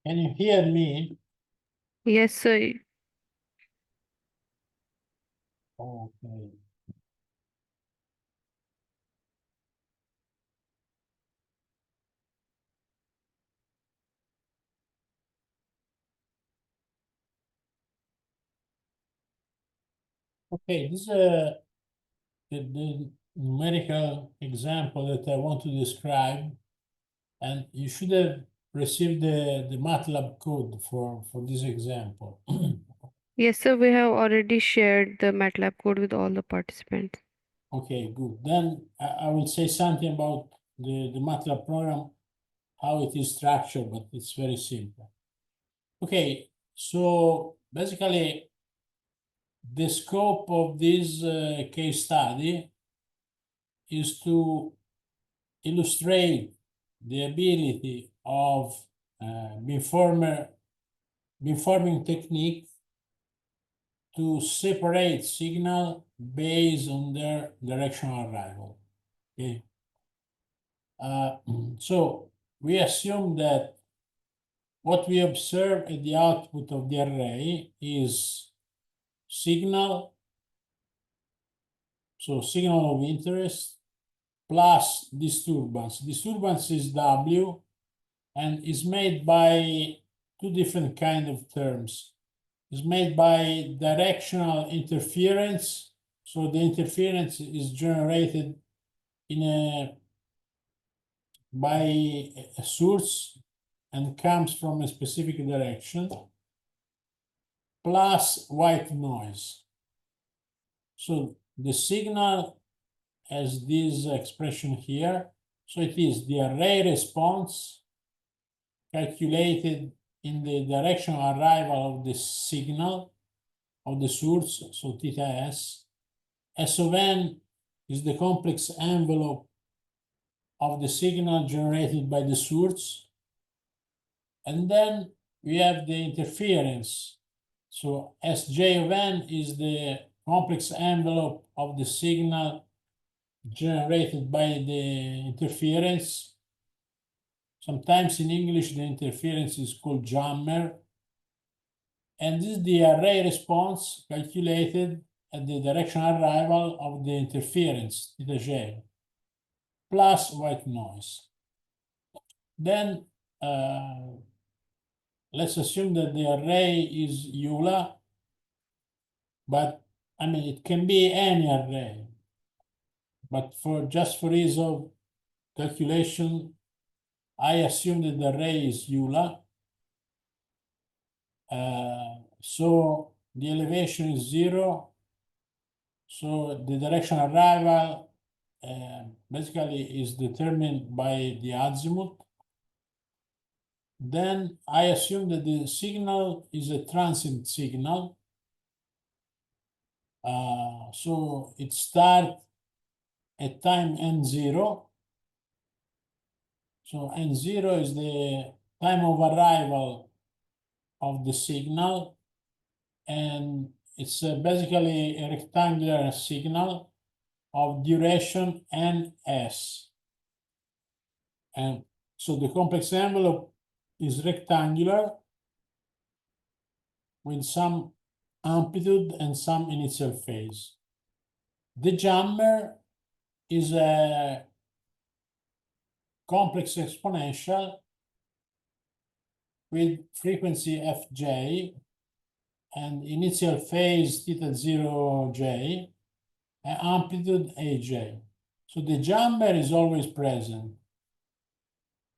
Can you hear me? Yes, sir. Okay. Okay, this is the numerical example that I want to describe, and you should have received the MATLAB code for this example. Yes, sir. We have already shared the MATLAB code with all the participants. Okay, good. Then I will say something about the MATLAB program, how it is structured, but it's very simple. Okay, so basically the scope of this case study is to illustrate the ability of beamforming technique to separate signal based on their directional arrival. Okay. So we assume that what we observe at the output of the array is signal, so signal of interest, plus disturbance. Disturbance is W and is made by two different kind of terms. It's made by directional interference. So the interference is generated by a source and comes from a specific direction, plus white noise. So the signal has this expression here. So it is the array response calculated in the direction arrival of the signal of the source, so theta s. S of n is the complex envelope of the signal generated by the source. And then we have the interference. So Sj of n is the complex envelope of the signal generated by the interference. Sometimes in English, the interference is called jammer. And this is the array response calculated at the directional arrival of the interference, theta j, plus white noise. Then let's assume that the array is EULA, but I mean, it can be any array. But just for ease of calculation, I assume that the array is EULA. So the elevation is 0. So the direction arrival basically is determined by the azimuth. Then I assume that the signal is a transient signal. So it starts at time n0. So n0 is the time of arrival of the signal, and it's basically a rectangular signal of duration ns. And so the complex envelope is rectangular with some amplitude and some initial phase. The jammer is a complex exponential with frequency fj and initial phase theta 0 j and amplitude aj. So the jammer is always present.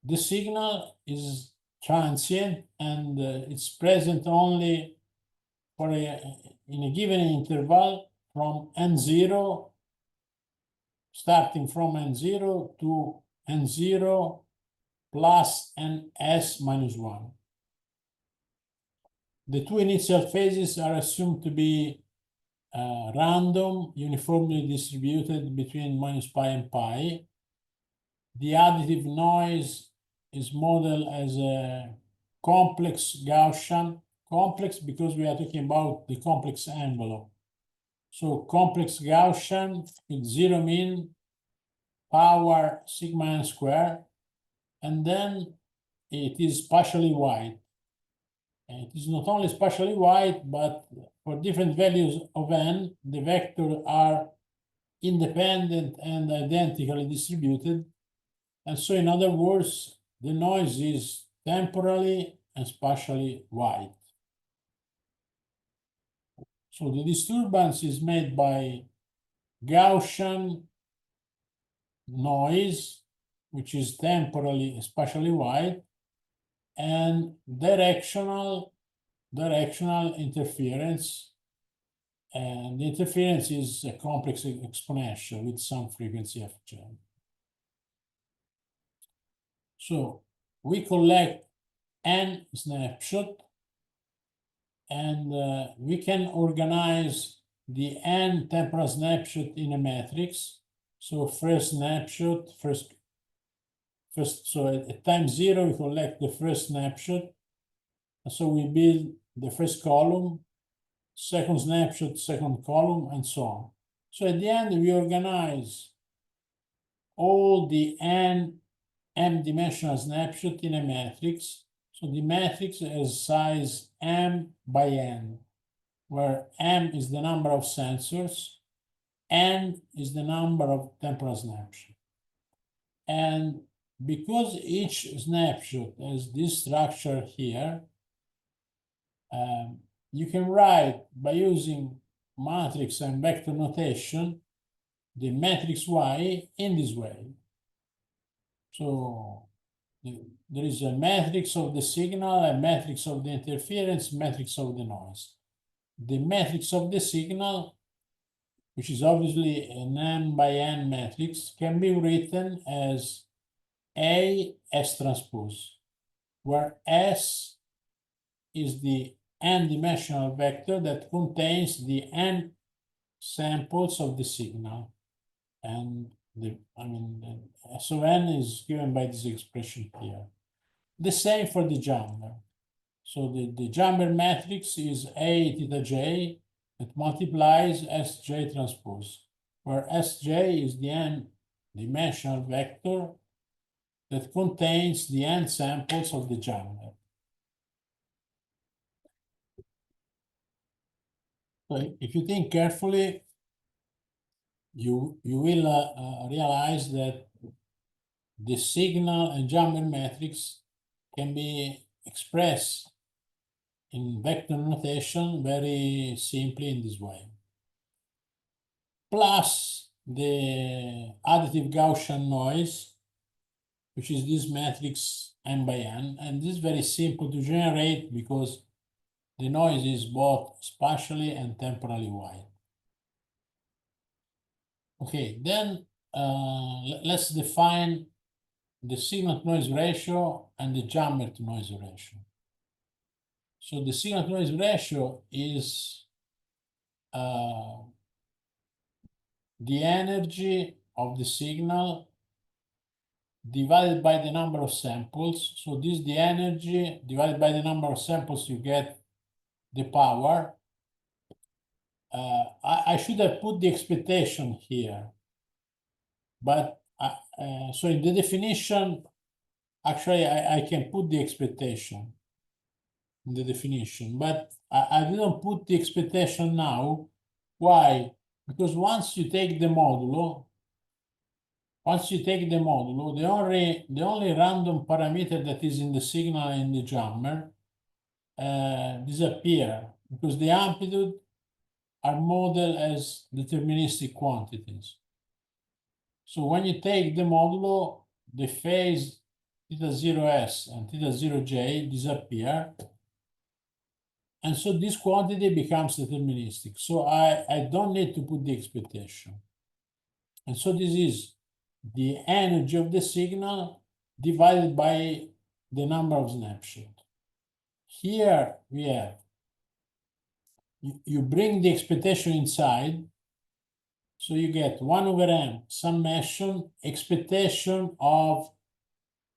The signal is transient and it's present only for in a given interval from n0, starting from n0 to n0 plus ns minus 1. The two initial phases are assumed to be random, uniformly distributed between minus pi and pi. The additive noise is modeled as a complex Gaussian, complex because we are talking about the complex envelope. So complex Gaussian with 0 mean, power sigma n square, and then it is partially white. And it is not only spatially wide, but for different values of n, the vectors are independent and identically distributed. And so, in other words, the noise is temporally and spatially wide. So the disturbance is made by Gaussian noise, which is temporally and spatially wide, and directional interference. And the interference is a complex exponential with some frequency fj. So we collect n snapshot, and we can organize the n temporal snapshot in a matrix. So first snapshot, so at time 0, we collect the first snapshot. And so we build the first column, second snapshot, second column, and so on. So at the end, we organize all the m-dimensional snapshot in a matrix. So the matrix has size m by n, where m is the number of sensors, n is the number of temporal snapshots. And because each snapshot has this structure here, you can write by using matrix and vector notation the matrix Y in this way. So there is a matrix of the signal, a matrix of the interference, matrix of the noise. The matrix of the signal, which is obviously an n by n matrix, can be written as A S transpose, where S is the n-dimensional vector that contains the n samples of the signal. And S of n is given by this expression here. The same for the jammer. So the jammer matrix is A theta j that multiplies Sj transpose, where Sj is the n-dimensional vector that contains the n samples of the jammer. So if you think carefully, you will realize that the signal and jammer matrix can be expressed in vector notation very simply in this way. Plus the additive Gaussian noise, which is this matrix n by n, and this is very simple to generate because the noise is both spatially and temporally wide. Okay, then let's define the signal to noise ratio and the jammer to noise ratio. So the signal to noise ratio is the energy of the signal divided by the number of samples. So this is the energy divided by the number of samples, you get the power. I should have put the expectation here, but so in the definition, actually I can put the expectation in the definition, but I didn't put the expectation now. Why? Because once you take the modulo, the only random parameter that is in the signal and the jammer disappear because the amplitude are modeled as deterministic quantities. So when you take the modulo, the phase theta 0s and theta 0j disappear. And so this quantity becomes deterministic. So I don't need to put the expectation. And so this is the energy of the signal divided by the number of snapshots. Here we have, you bring the expectation inside, so you get 1 over m summation expectation of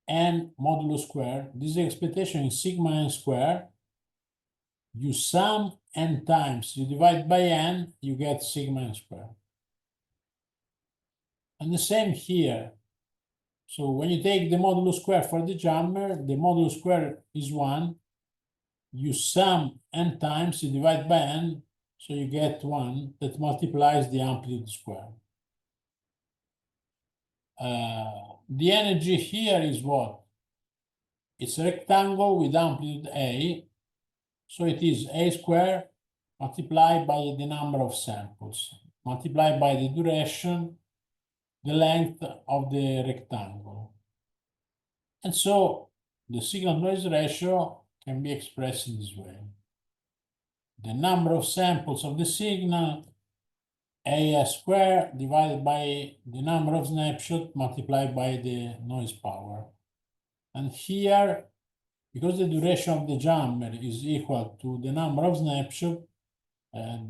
n modulo square. This expectation is sigma n square. You sum n times, you divide by n, you get sigma n square. And the same here. So when you take the modulo square for the jammer, the modulo square is 1. you sum n times, you divide by n, so you get 1 that multiplies the amplitude square. The energy here is what? It's a rectangle with amplitude A, so it is A squared multiplied by the number of samples, multiplied by the duration, the length of the rectangle. And so the signal-noise ratio can be expressed in this way. The number of samples of the signal, AS squared, divided by the number of snapshots multiplied by the noise power. And here, because the duration of the jammer is equal to the number of snapshots,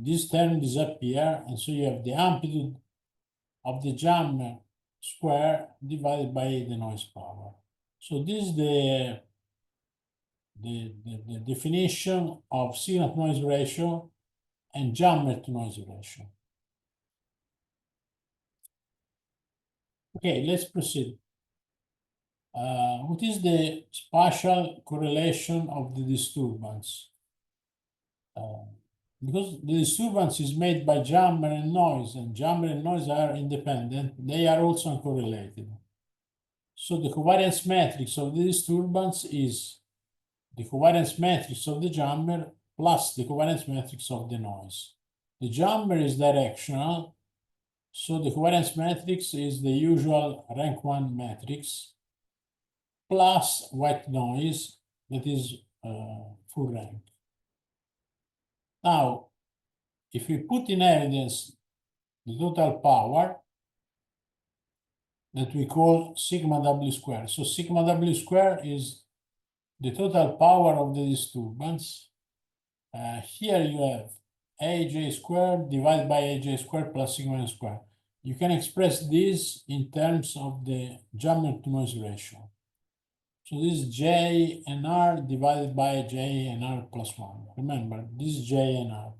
this term disappears, and so you have the amplitude of the jammer square divided by the noise power. So this is the definition of signal-to-noise ratio and jammer-to-noise ratio. Okay, let's proceed. What is the spatial correlation of the disturbance? Because the disturbance is made by jammer and noise are independent, they are also uncorrelated. So the covariance matrix of the disturbance is the covariance matrix of the jammer plus the covariance matrix of the noise. The jammer is directional, so the covariance matrix is the usual rank 1 matrix plus white noise, that is full rank. Now, if we put in evidence the total power that we call sigma W square. So sigma W square is the total power of the disturbance. Here you have AJ squared divided by AJ squared plus sigma N squared. You can express this in terms of the jammer to noise ratio. So this is J and R divided by J and R plus 1. Remember, this is J and R.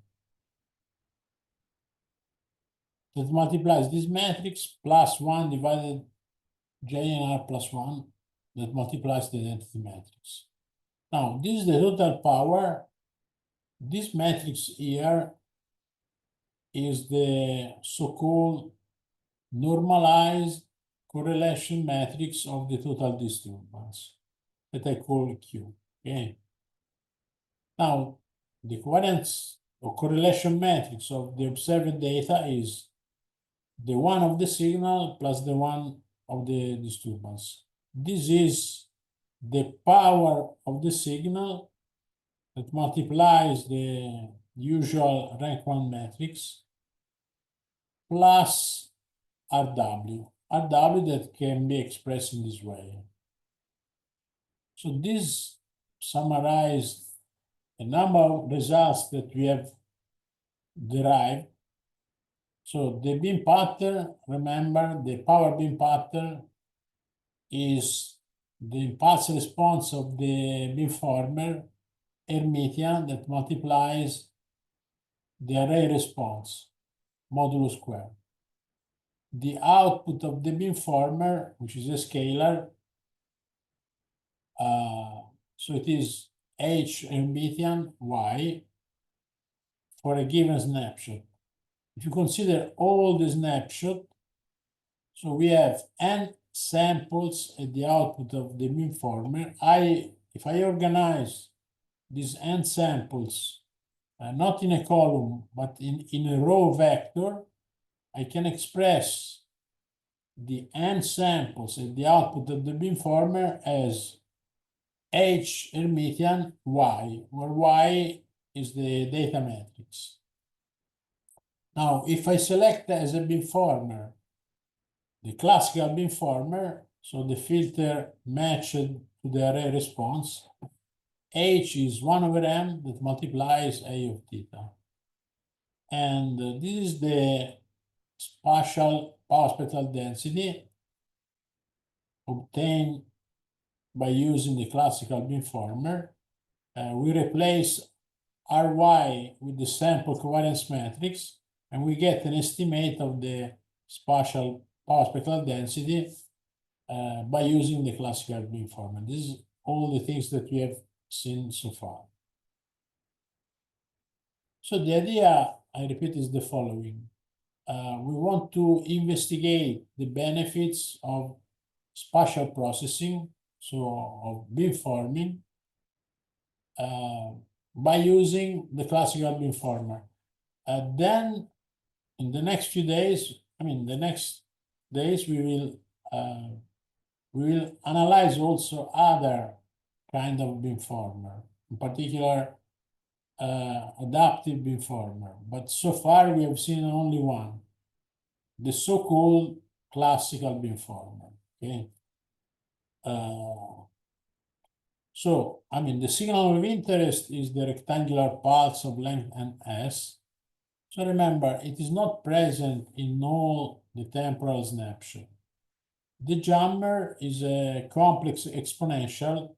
That multiplies this matrix plus 1 divided J and R plus 1 that multiplies the identity matrix. Now, this is the total power. This matrix here is the so-called normalized correlation matrix of the total disturbance that I call Q. Okay. Now, the covariance or correlation matrix of the observed data is the one of the signal plus the one of the disturbance. This is the power of the signal that multiplies the usual rank 1 matrix plus RW. RW that can be expressed in this way. So this summarized a number of results that we have derived. So the beam pattern, remember, the power beam pattern is the impulse response of the beamformer Hermitian that multiplies the array response, modulo square. The output of the beamformer, which is a scalar, so it is H Hermitian Y for a given snapshot. If you consider all the snapshots, so we have n samples at the output of the beamformer. If I organize these n samples, not in a column, but in a row vector, I can express the n samples at the output of the beamformer as H Hermitian Y, where Y is the data matrix. Now, if I select as a beamformer the classical beamformer, so the filter matched to the array response, H is 1 over M that multiplies A of theta. And this is the spatial power spectral density obtained by using the classical beamformer. We replace Ry with the sample covariance matrix, and we get an estimate of the spatial power spectral density by using the classical beamformer. This is all the things that we have seen so far. So the idea, I repeat, is the following. We want to investigate the benefits of spatial processing, so of beamforming, by using the classical beamformer. Then in the next few days, the next days, we will analyze also other kind of beamformer, in particular adaptive beamformer. But so far we have seen only one, the so-called classical beamformer. Okay. So, the signal of interest is the rectangular pulse of length n(s). So remember, it is not present in all the temporal snapshot. The jammer is a complex exponential,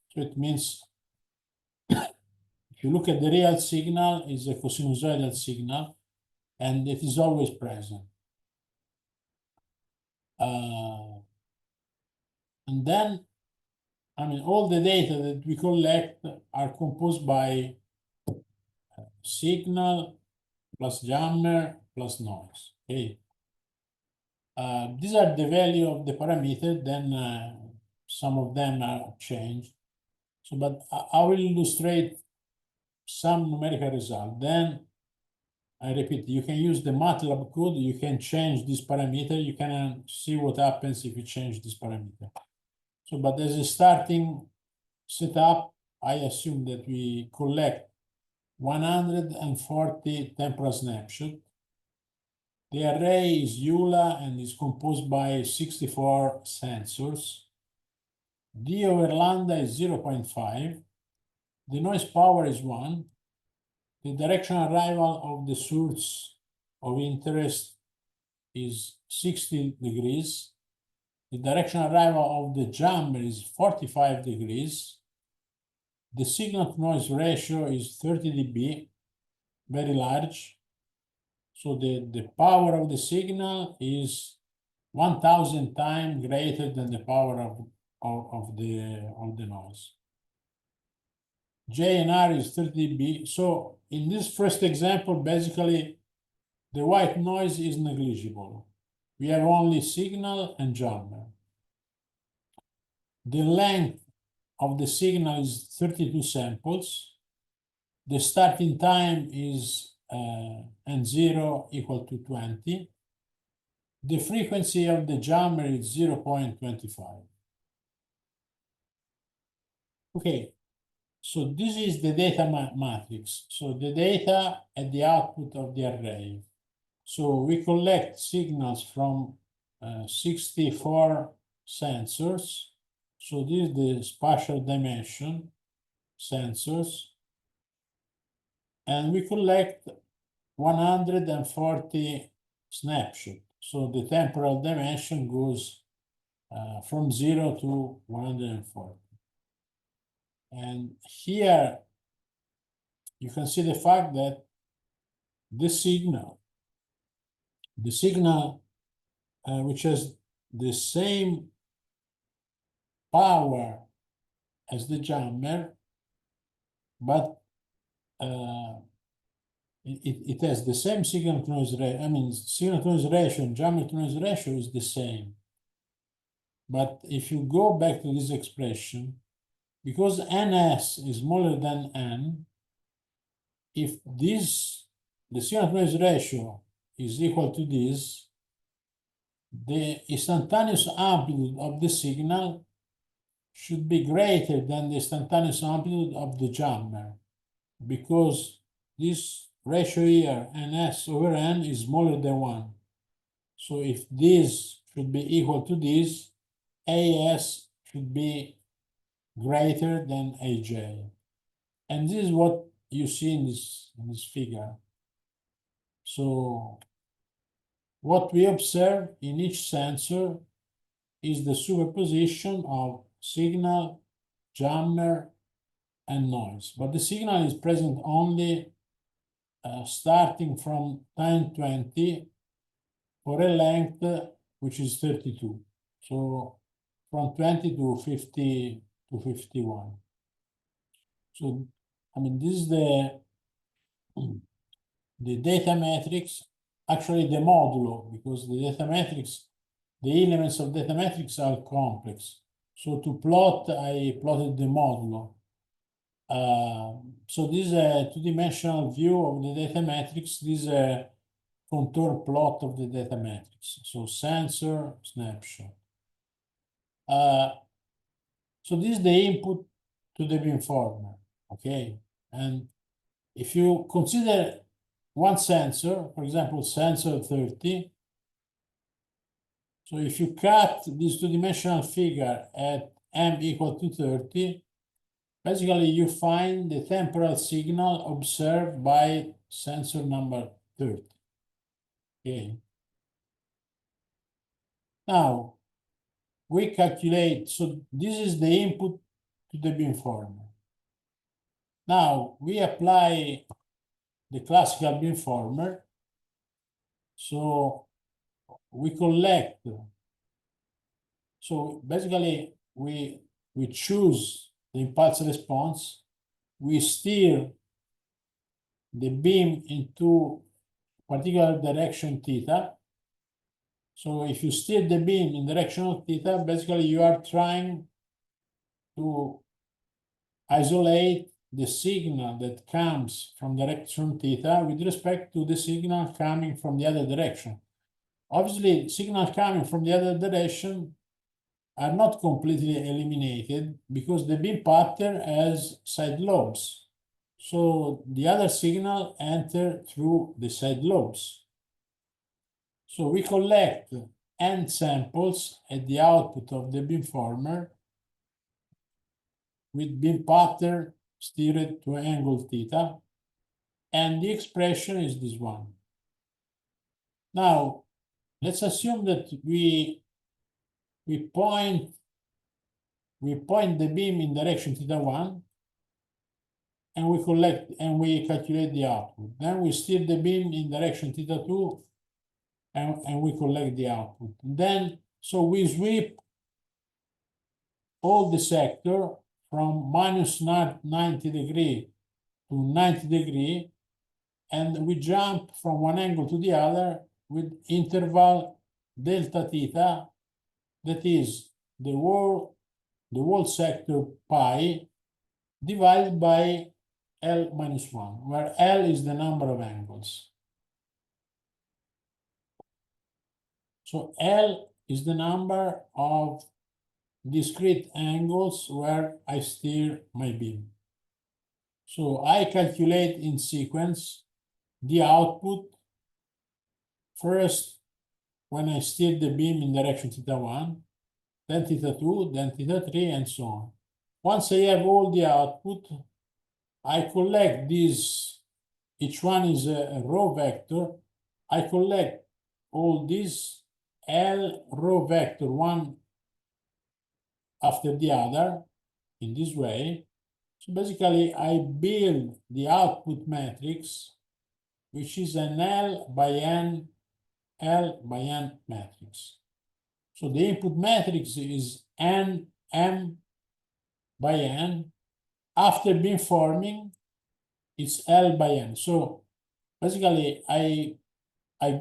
so it means if you look at the real signal, it's a cosinusoidal signal, and it is always present. And then, all the data that we collect are composed by signal plus jammer plus noise. Okay. These are the value of the parameter, then some of them are changed. So, but I will illustrate some numerical result. Then I repeat, you can use the MATLAB code, you can change this parameter, you can see what happens if you change this parameter. So, but as a starting setup, I assume that we collect 140 temporal snapshots. The array is EULA and is composed by 64 sensors. D over lambda is 0.5. The noise power is 1. The direction arrival of the source of interest is 60 degrees. The direction arrival of the jammer is 45 degrees. The signal to noise ratio is 30 dB, very large. So the power of the signal is 1,000 times greater than the power of the noise. J and R is 30 dB. So in this first example, basically, the white noise is negligible. We have only signal and jammer. The length of the signal is 32 samples. The starting time is N0 equal to 20. The frequency of the jammer is 0.25. Okay, so this is the data matrix. So the data at the output of the array. So we collect signals from 64 sensors. So this is the spatial dimension sensors. And we collect 140 snapshots. So the temporal dimension goes from 0 to 140. And here you can see the fact that the signal which has the same power as the jammer, but it has the same signal to noise ratio. Signal to noise ratio and jammer to noise ratio is the same. But if you go back to this expression, because ns is smaller than n, if the signal to noise ratio is equal to this, the instantaneous amplitude of the signal should be greater than the instantaneous amplitude of the jammer, because this ratio here, ns over n, is smaller than 1. So if this should be equal to this, as should be greater than aj. And this is what you see in this figure. So what we observe in each sensor is the superposition of signal, jammer, and noise. But the signal is present only starting from 1020 for a length which is 32. So from 20 to 50 to 51. So, this is the data matrix, actually the modulo, because the data matrix, the elements of data matrix are complex. So to plot, I plotted the modulo. So this is a two-dimensional view of the data matrix. This is a contour plot of the data matrix. So sensor, snapshot. So this is the input to the beamformer, okay? And if you consider one sensor, for example, sensor 30, so if you cut this two-dimensional figure at m equal to 30, basically you find the temporal signal observed by sensor number 30. Okay. Now, we calculate, so this is the input to the beamformer. Now, we apply the classical beamformer. So we collect, so basically we choose the impulse response, we steer the beam into particular direction theta. So if you steer the beam in direction of theta, basically you are trying to isolate the signal that comes from direction theta with respect to the signal coming from the other direction. Obviously, signal coming from the other direction are not completely eliminated because the beam pattern has side lobes. So the other signal enter through the side lobes. So we collect n samples at the output of the beamformer with beam pattern steered to angle theta, and the expression is this one. Now, let's assume that we point the beam in direction theta 1, and we calculate the output. Then we steer the beam in direction theta 2, and we collect the output. Then, so we sweep all the sector from minus 90 degree to 90 degree, and we jump from one angle to the other with interval delta theta, that is the whole sector pi divided by L minus 1, where L is the number of angles. So L is the number of discrete angles where I steer my beam. So I calculate in sequence the output first when I steer the beam in direction theta 1, then theta 2, then theta 3, and so on. Once I have all the output, I collect these, each one is a row vector. I collect all these L row vector, one after the other, in this way. So basically, I build the output matrix, which is an L by N matrix. So the input matrix is N M by N. After beamforming, it's L by N. So basically, I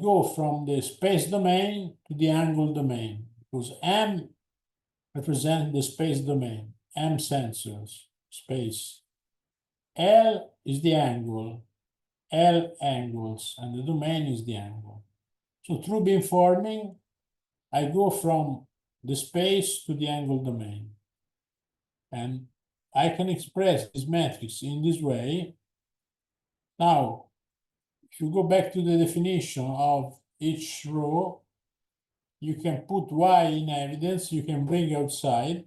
go from the space domain to the angle domain, because M represents the space domain, M sensors, space. L is the angle, L angles, and the domain is the angle. So through beamforming, I go from the space to the angle domain. And I can express this matrix in this way. Now, if you go back to the definition of each row, you can put Y in evidence, you can bring outside.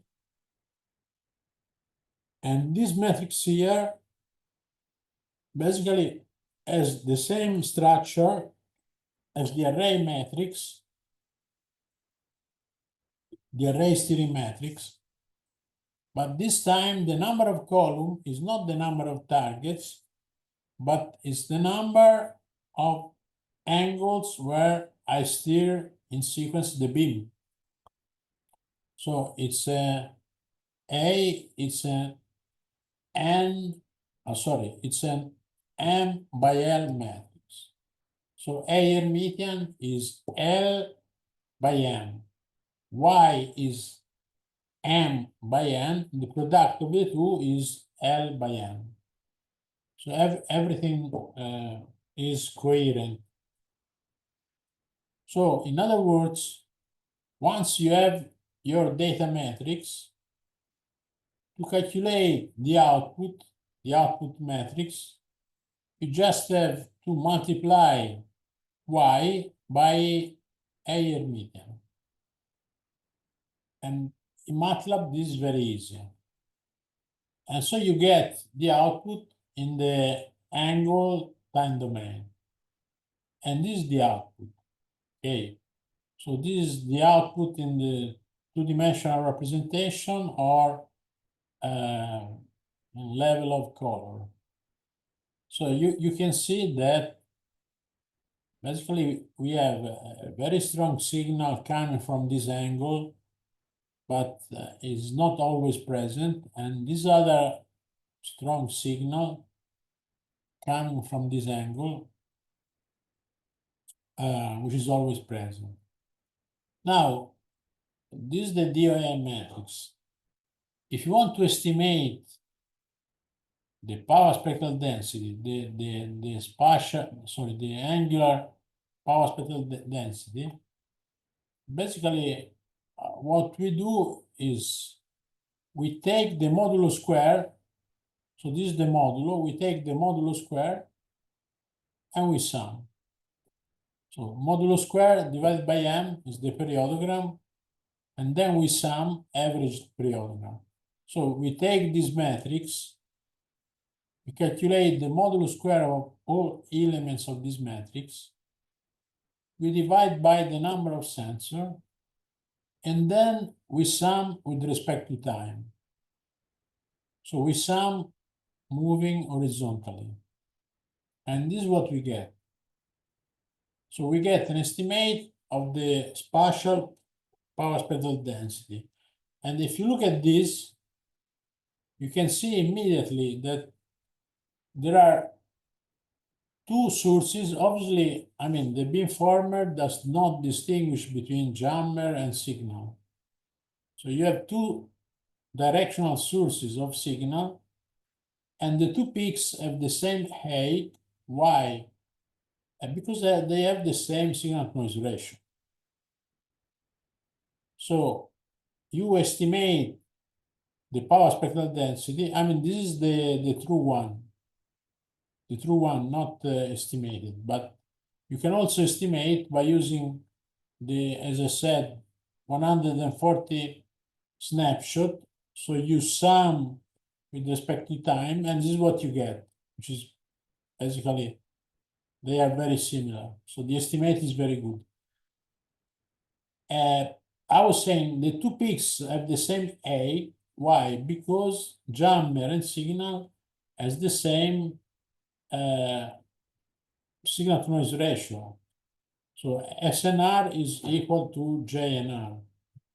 And this matrix here basically has the same structure as the array matrix, the array steering matrix. But this time, the number of columns is not the number of targets, but it's the number of angles where I steer in sequence the beam. So it's it's an N, it's an M by L matrix. So A Hermitian is L by M. Y is M by N. The product of the two is L by N. So everything is coherent. So in other words, once you have your data matrix, to calculate the output matrix, you just have to multiply Y by A Hermitian. And in MATLAB, this is very easy. And so you get the output in the angle time domain. And this is the output. Okay. So this is the output in the two-dimensional representation or level of color. So you can see that basically we have a very strong signal coming from this angle, but is not always present. And this other strong signal coming from this angle, which is always present. Now, this is the DOM matrix. If you want to estimate the power spectral density, the spatial, sorry, the angular power spectral density, basically what we do is we take the modulo square. So this is the modulo. We take the modulo square and we sum. So modulo square divided by m is the periodogram, and then we sum average periodogram. So we take this matrix, we calculate the modulo square of all elements of this matrix, we divide by the number of sensors, and then we sum with respect to time. So we sum moving horizontally. And this is what we get. So we get an estimate of the spatial power spectral density. And if you look at this, you can see immediately that there are two sources. Obviously, I mean, the beamformer does not distinguish between jammer and signal. So you have two directional sources of signal, and the two peaks have the same height. Why? Because they have the same signal to noise ratio. So you estimate the power spectral density. I mean, this is the true one, not estimated, but you can also estimate by using the, as I said, 140 snapshot. So you sum with respect to time, and this is what you get, which is basically, they are very similar. So the estimate is very good. I was saying the two peaks have the same A. Why? Because jammer and signal has the same signal to noise ratio. So SNR is equal to JNR.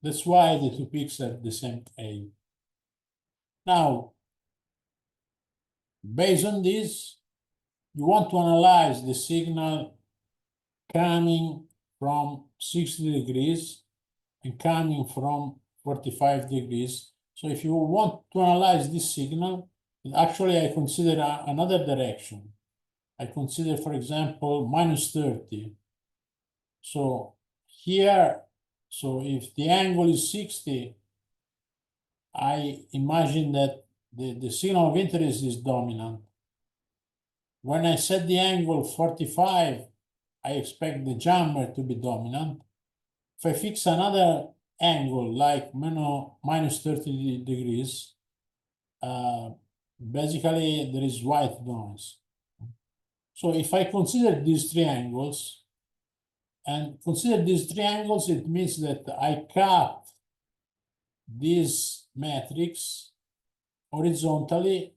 That's why the two peaks have the same A. Now, based on this, you want to analyze the signal coming from 60 degrees and coming from 45 degrees. So if you want to analyze this signal, actually I consider another direction. I consider, for example, -30. So here, so if the angle is 60, I imagine that the signal of interest is dominant. When I set the angle 45, I expect the jammer to be dominant. If I fix another angle like -30 degrees, basically there is white noise. So if I consider these three angles, it means that I cut this matrix horizontally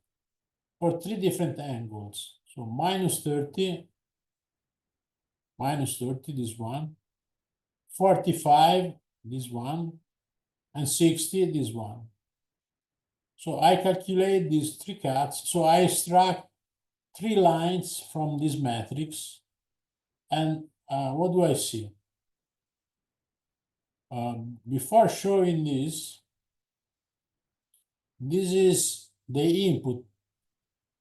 for three different angles. So -30, this one, 45, this one, and 60, this one. So I calculate these three cuts. So I extract three lines from this matrix. And what do I see? Before showing this is the input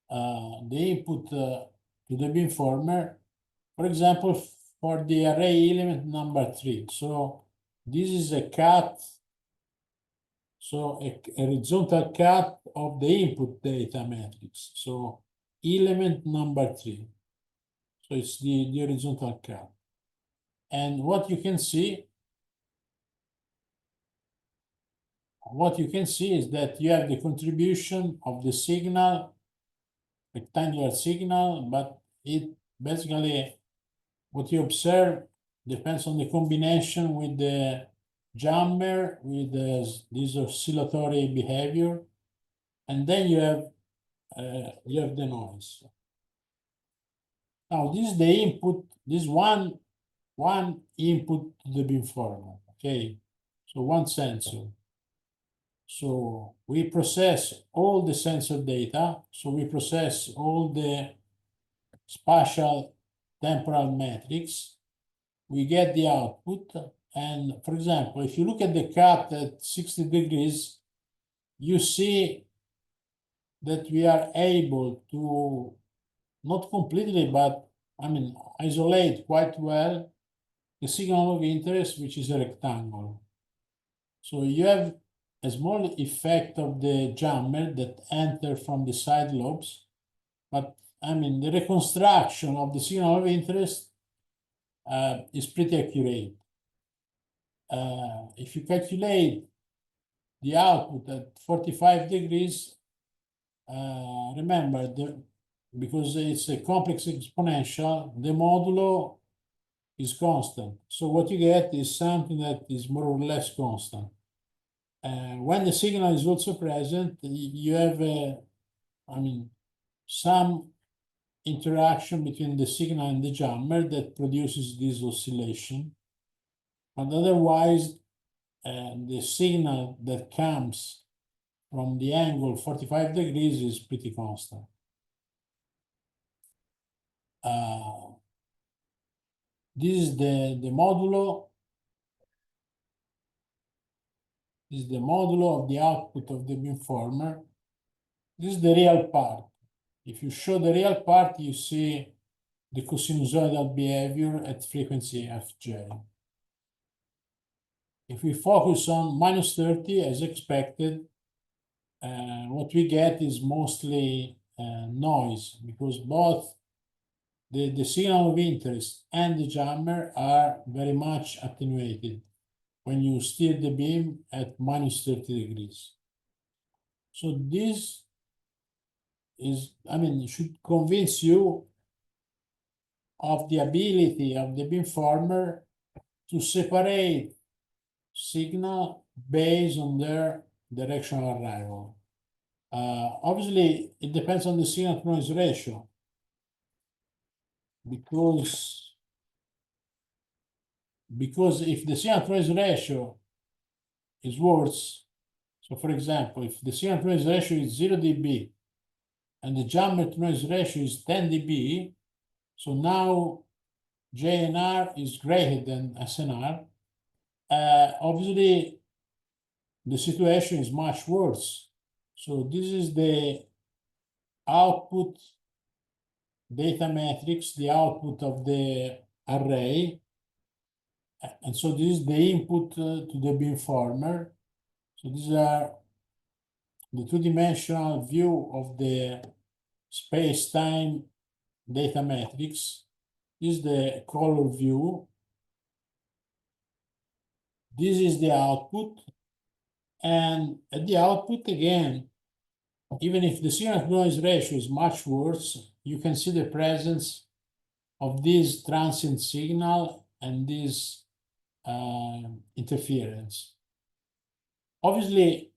to the beamformer, for example, for the array element number 3. So this is a cut, so a horizontal cut of the input data matrix. So element number 3. So it's the horizontal cut. And what you can see is that you have the contribution of the signal, rectangular signal, but it basically, what you observe depends on the combination with the jammer, with this oscillatory behavior, and then you have the noise. Now this is the input, this one input to the beamformer, okay? So one sensor. So we process all the sensor data. So we process all the spatial temporal metrics. We get the output. And for example, if you look at the cut at 60 degrees, you see that we are able to, not completely, but I mean, isolate quite well the signal of interest, which is a rectangle. So you have a small effect of the jammer that enter from the side lobes, but I mean, the reconstruction of the signal of interest is pretty accurate. If you calculate the output at 45 degrees, remember, because it's a complex exponential, the modulo is constant. So what you get is something that is more or less constant. When the signal is also present, you have, I mean, some interaction between the signal and the jammer that produces this oscillation. But otherwise, the signal that comes from the angle 45 degrees is pretty constant. This is the modulo. This is the modulo of the output of the beamformer. This is the real part. If you show the real part, you see the cosinusoidal behavior at frequency fj. If we focus on minus 30 as expected, what we get is mostly noise, because both the signal of interest and the jammer are very much attenuated when you steer the beam at minus 30 degrees. So this is, I mean, should convince you of the ability of the beamformer to separate signal based on their directional arrival. Obviously, it depends on the signal to noise ratio, because if the signal to noise ratio is worse, so for example, if the signal to noise ratio is 0 dB and the jammer to noise ratio is 10 dB, so now JNR is greater than SNR, obviously the situation is much worse. So this is the output data matrix, the output of the array. And so this is the input to the beamformer. So these are the two-dimensional view of the space-time data matrix. This is the color view. This is the output. And at the output, again, even if the signal-to-noise ratio is much worse, you can see the presence of this transient signal and this interference. Obviously,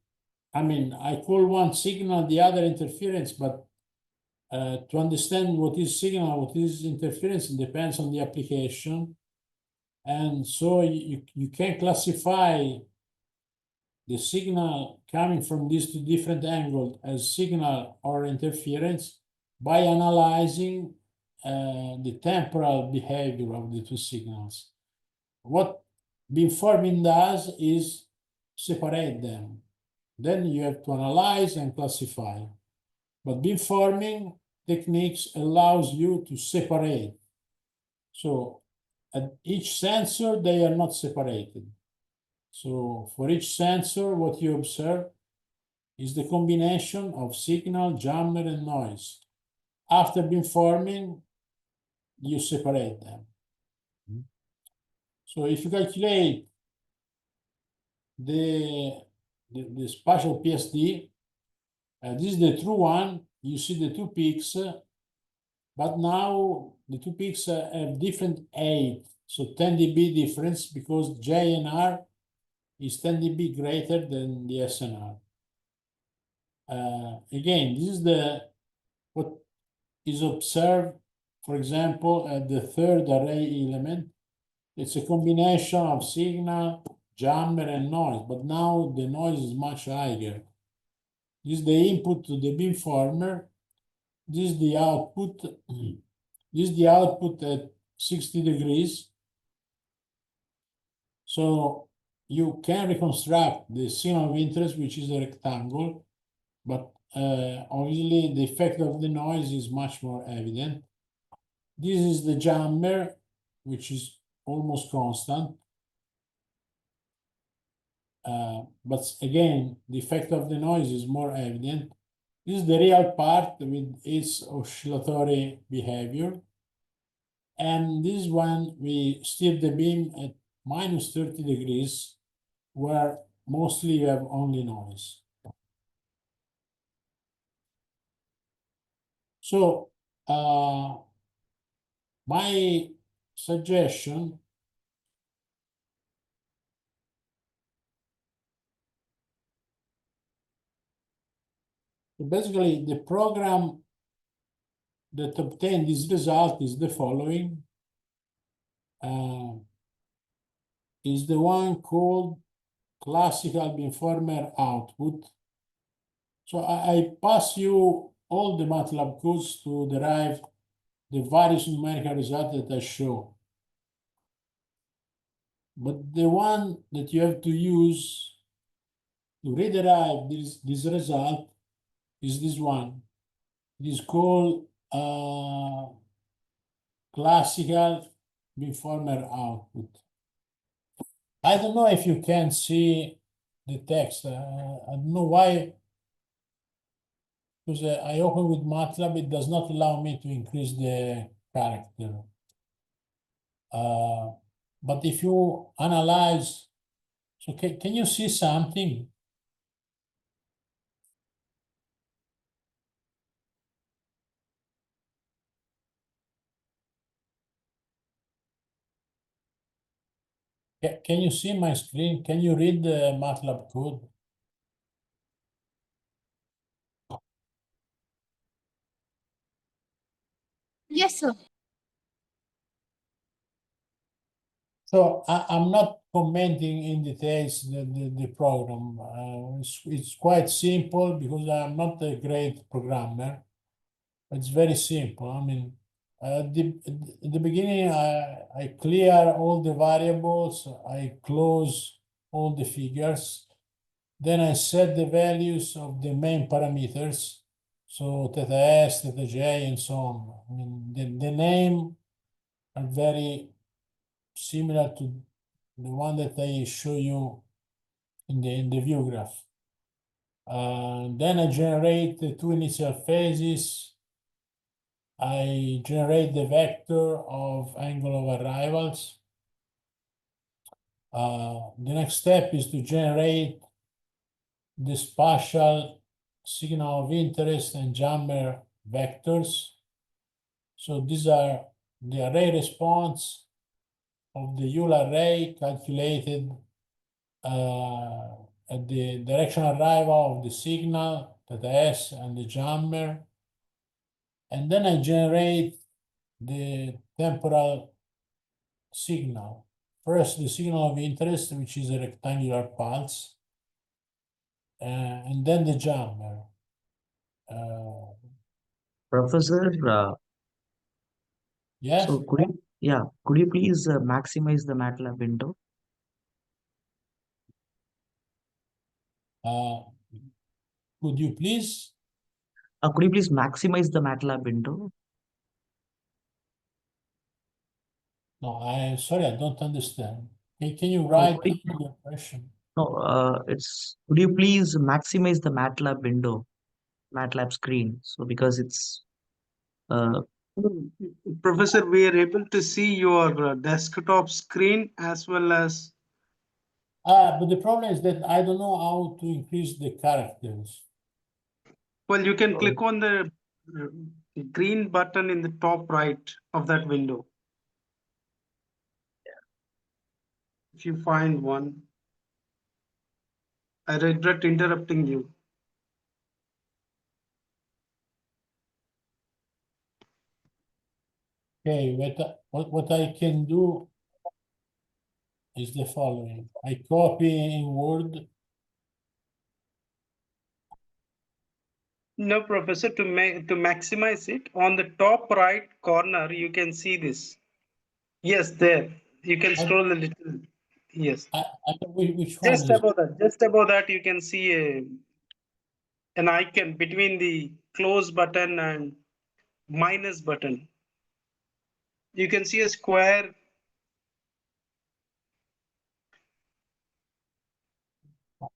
I mean, I call one signal the other interference, but to understand what is signal, what is interference, it depends on the application. And so you can classify the signal coming from these two different angles as signal or interference by analyzing the temporal behavior of the two signals. What beamforming does is separate them. Then you have to analyze and classify. But beamforming techniques allows you to separate. So at each sensor, they are not separated. So for each sensor, what you observe is the combination of signal, jammer, and noise. After beamforming, you separate them. So if you calculate the spatial PSD, this is the true one. You see the two peaks, but now the two peaks have different age, so 10 dB difference because J and R is 10 dB greater than the SNR. Again, this is what is observed, for example, at the third array element. It's a combination of signal, jammer, and noise, but now the noise is much higher. This is the input to the beamformer. This is the output. This is the output at 60 degrees. So you can reconstruct the signal of interest, which is a rectangle, but obviously the effect of the noise is much more evident. This is the jammer, which is almost constant. But again, the effect of the noise is more evident. This is the real part with its oscillatory behavior. And this one, we steer the beam at minus 30 degrees, where mostly you have only noise. So my suggestion basically the program that obtained this result is the following. Is the one called classical beamformer output. So I pass you all the MATLAB codes to derive the various numerical results that I show. But the one that you have to use to rederive this result is this one. It is called classical beamformer output. I don't know if you can see the text. I don't know why, because I open with MATLAB, it does not allow me to increase the character. But if you analyze, so can you see something? Can you see my screen? Can you read the MATLAB code? Yes, sir. So I'm not commenting in details the program. It's quite simple because I'm not a great programmer. It's very simple. I mean, at the beginning, I clear all the variables. I close all the figures. Then I set the values of the main parameters. So theta S, theta J, and so on. I mean, the name are very similar to the one that I show you in the view graph. Then I generate the two initial phases. I generate the vector of angle of arrivals. The next step is to generate the spatial signal of interest and jammer vectors. So these are the array response of the Euler array calculated at the directional arrival of the signal, theta S, and the jammer. And then I generate the temporal signal. First, the signal of interest, which is a rectangular pulse, and then the jammer. Professor, Yes. So could you please maximize the MATLAB window? Could you please? Could you please maximize the MATLAB window? No, I'm sorry, I don't understand. Can you write Could down your question? no, it's could you please maximize the MATLAB window, MATLAB screen? So because it's uh, Professor, we are able to see your desktop screen as well as. But the problem is that I don't know how to increase the characters. Well, you can Oh. click on the green button in the top right of that window. If you find one. I regret interrupting you. Okay, what I can do is the following. I copy in Word. No, Professor, to maximize it, on the top right corner, you can see this. Yes, there. You can scroll a little. Yes. Which one Just is? above that, you can see an icon between the close button and minus button. You can see a square.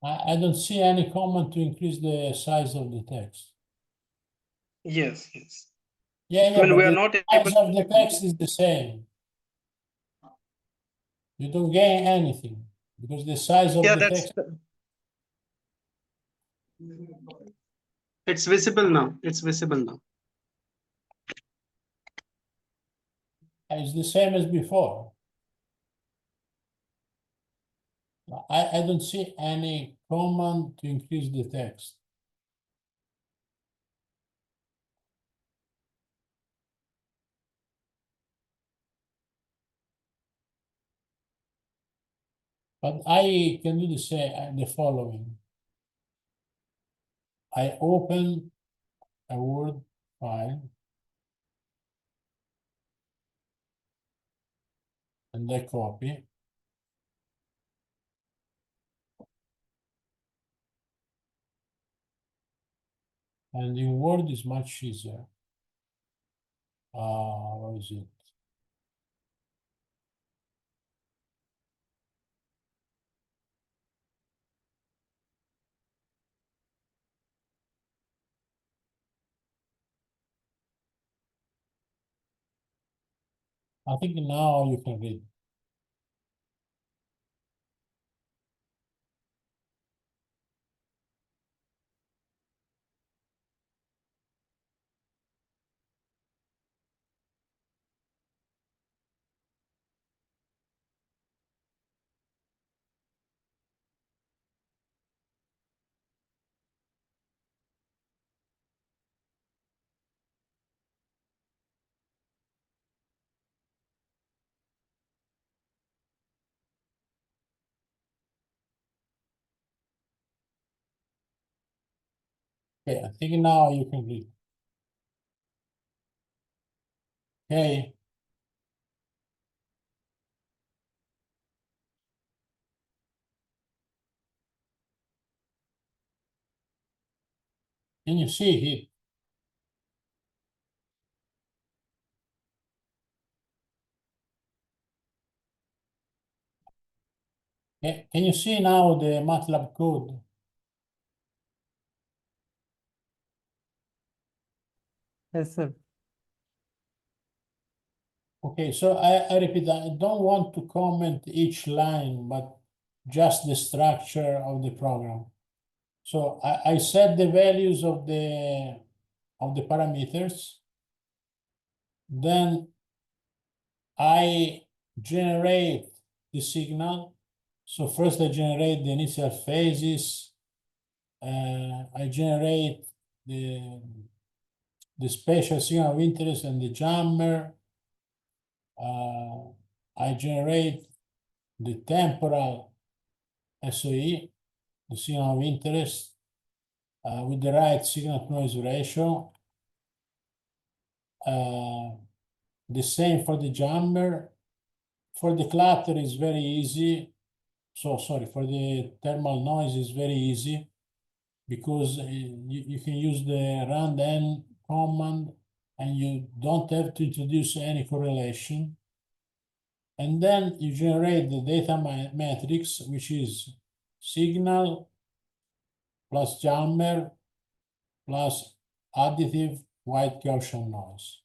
I don't see any command to increase the size of the text. Yes, yes. Yeah, I mean, but we are the not size able of the text is the same. You don't gain anything because the size of Yeah, the text. It's visible now. It's visible now. Is the same as before. I don't see any command to increase the text. But I can do the following. I open a Word file and I copy. And in Word is much easier. What is it? I think now you can read. Okay, I think now you can read. Okay. Can you see it? Can you see now the MATLAB code? Yes, sir. Okay, so I repeat, I don't want to comment each line, but just the structure of the program. So I set the values of the parameters. Then I generate the signal. So first I generate the initial phases. I generate the spatial signal of interest and the jammer. I generate the temporal SOE, the signal of interest, with the right signal to noise ratio. The same for the jammer. For the clutter is very easy. So sorry, for the thermal noise is very easy because you can use the rand n command and you don't have to introduce any correlation. And then you generate the data matrix, which is signal plus jammer plus additive white Gaussian noise.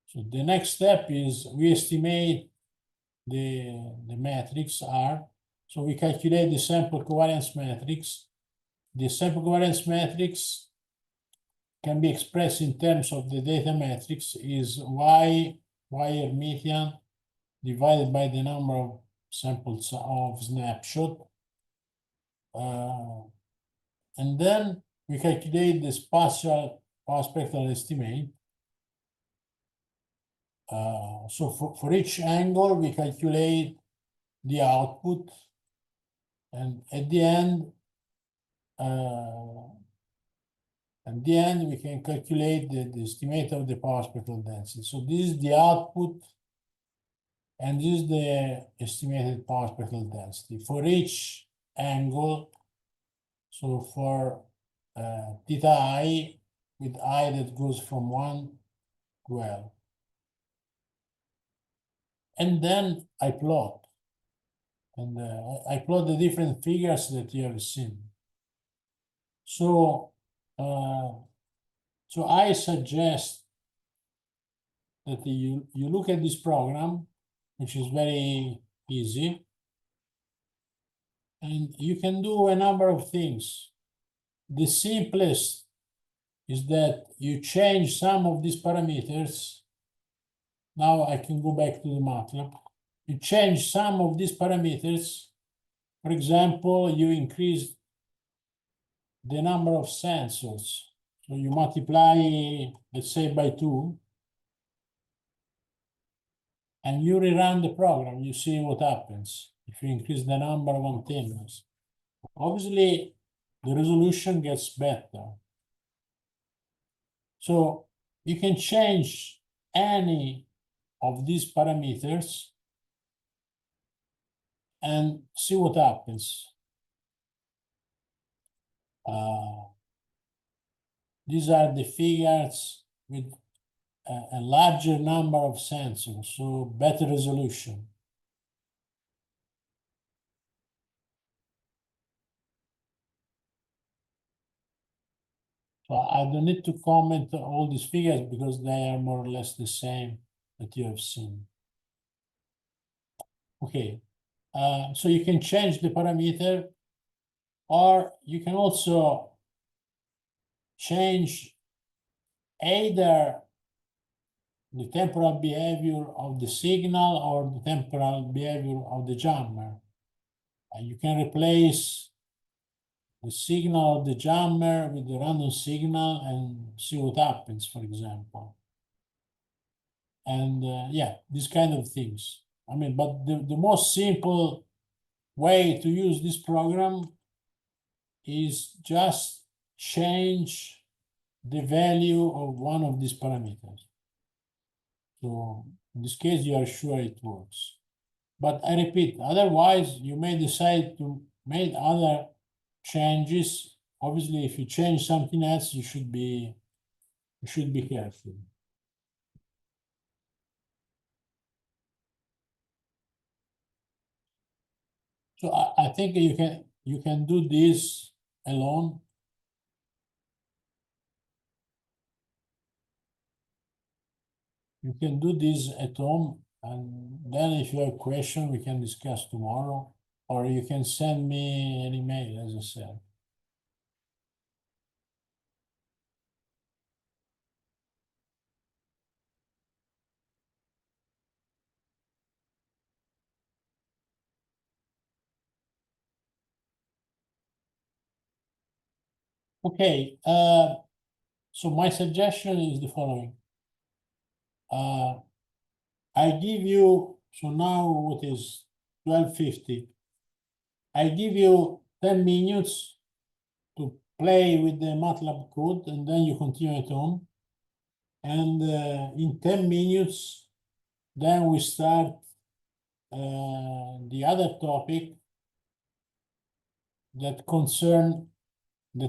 So the next step is we estimate the matrix R. So we calculate the sample covariance matrix. The sample covariance matrix can be expressed in terms of the data matrix is Y Hermitian divided by the number of samples of snapshot. And then we calculate the spatial power spectral estimate. So for each angle, we calculate the output, and at the end, we can calculate the estimate of the power spectral density. So this is the output, and this is the estimated power spectral density for each angle. So for theta I, with I that goes from 1 to L. And then I plot. And I plot the different figures that you have seen. So, I suggest that you look at this program, which is very easy, and you can do a number of things. The simplest is that you change some of these parameters. Now I can go back to the MATLAB. You change some of these parameters. For example, you increase the number of sensors. So you multiply, let's say, by 2, and you rerun the program. You see what happens if you increase the number of antennas. Obviously, the resolution gets better. So you can change any of these parameters and see what happens. These are the figures with a larger number of sensors, so better resolution. So I don't need to comment on all these figures because they are more or less the same that you have seen. Okay, so you can change the parameter, or you can also change either the temporal behavior of the signal or the temporal behavior of the jammer. You can replace the signal of the jammer with the random signal and see what happens, for example. And yeah, these kind of things. I mean, but the most simple way to use this program is just change the value of one of these parameters. So in this case, you are sure it works. But I repeat, otherwise you may decide to make other changes. Obviously, if you change something else, you should be careful. So I think you can do this alone. You can do this at home, and then if you have a question, we can discuss tomorrow, or you can send me an email, as I said. Okay, so my suggestion is the following. I give you, so now what is 12:50? I give you 10 minutes to play with the MATLAB code, and then you continue at home. And in 10 minutes, then we start the other topic that concern the